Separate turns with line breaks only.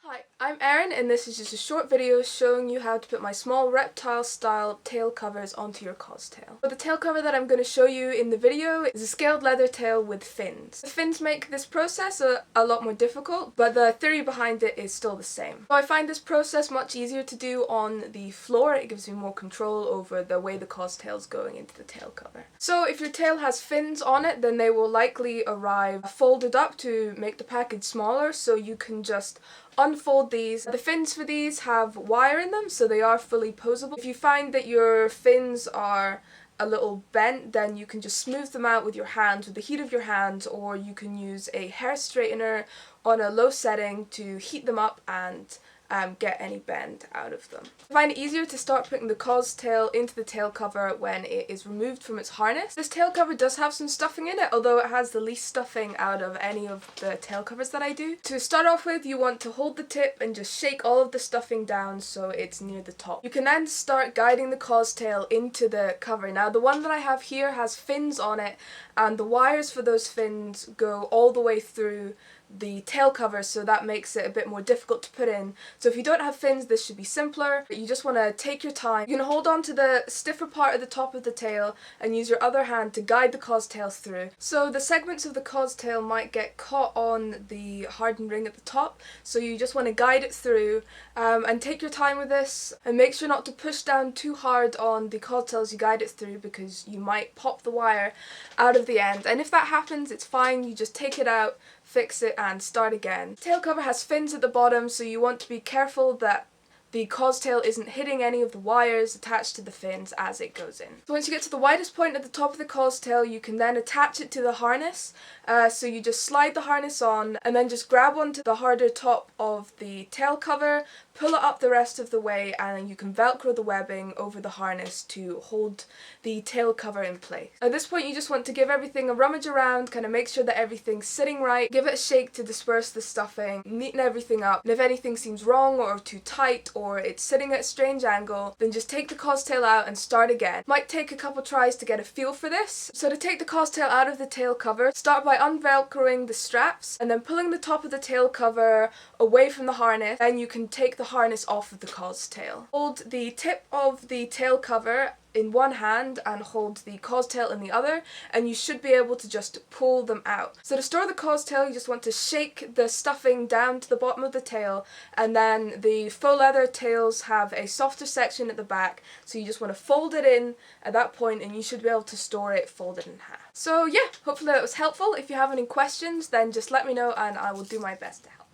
Hi, I'm Erin and this is just a short video showing you how to put my small reptile style tail covers onto your Costail. So the tail cover that I'm going to show you in the video is a scaled leather tail with fins. The fins make this process a lot more difficult, but the theory behind it is still the same. So I find this process much easier to do on the floor. It gives me more control over the way the Costail is going into the tail cover. So if your tail has fins on it, then they will likely arrive folded up to make the package smaller, so you can just unfold these. The fins for these have wire in them, so they are fully posable. If you find that your fins are a little bent, then you can just smooth them out with your hands, with the heat of your hands, or you can use a hair straightener on a low setting to heat them up and get any bend out of them. I find it easier to start putting the Costail into the tail cover when it is removed from its harness. This tail cover does have some stuffing in it, although it has the least stuffing out of any of the tail covers that I do. To start off with, you want to hold the tip and just shake all of the stuffing down so it's near the top. You can then start guiding the Costail into the cover. Now the one that I have here has fins on it, and the wires for those fins go all the way through the tail cover, so that makes it a bit more difficult to put in. So if you don't have fins, this should be simpler. You just want to take your time. You can hold on to the stiffer part at the top of the tail and use your other hand to guide the Costail through. So the segments of the Costail might get caught on the hardened ring at the top, so you just want to guide it through and take your time with this, and make sure not to push down too hard on the Costail as you guide it through, because you might pop the wire out of the end, and if that happens, it's fine. You just take it out, fix it, and start again. The tail cover has fins at the bottom, so you want to be careful that the Costail isn't hitting any of the wires attached to the fins as it goes in. So once you get to the widest point at the top of the Costail, you can then attach it to the harness. So you just slide the harness on and then just grab onto the harder top of the tail cover, pull it up the rest of the way, and then you can velcro the webbing over the harness to hold the tail cover in place. At this point, you just want to give everything a rummage around, kind of make sure that everything's sitting right, give it a shake to disperse the stuffing, neaten everything up, and if anything seems wrong or too tight or it's sitting at a strange angle, then just take the Costail out and start again. Might take a couple tries to get a feel for this. So to take the Costail out of the tail cover, start by unvelcroing the straps and then pulling the top of the tail cover away from the harness. Then you can take the harness off of the Costail. Hold the tip of the tail cover in one hand and hold the Costail in the other, and you should be able to just pull them out. So to store the Costail, you just want to shake the stuffing down to the bottom of the tail, and then the faux leather tails have a softer section at the back, so you just want to fold it in at that point and you should be able to store it folded in half. So yeah, hopefully that was helpful. If you have any questions, then just let me know and I will do my best to help.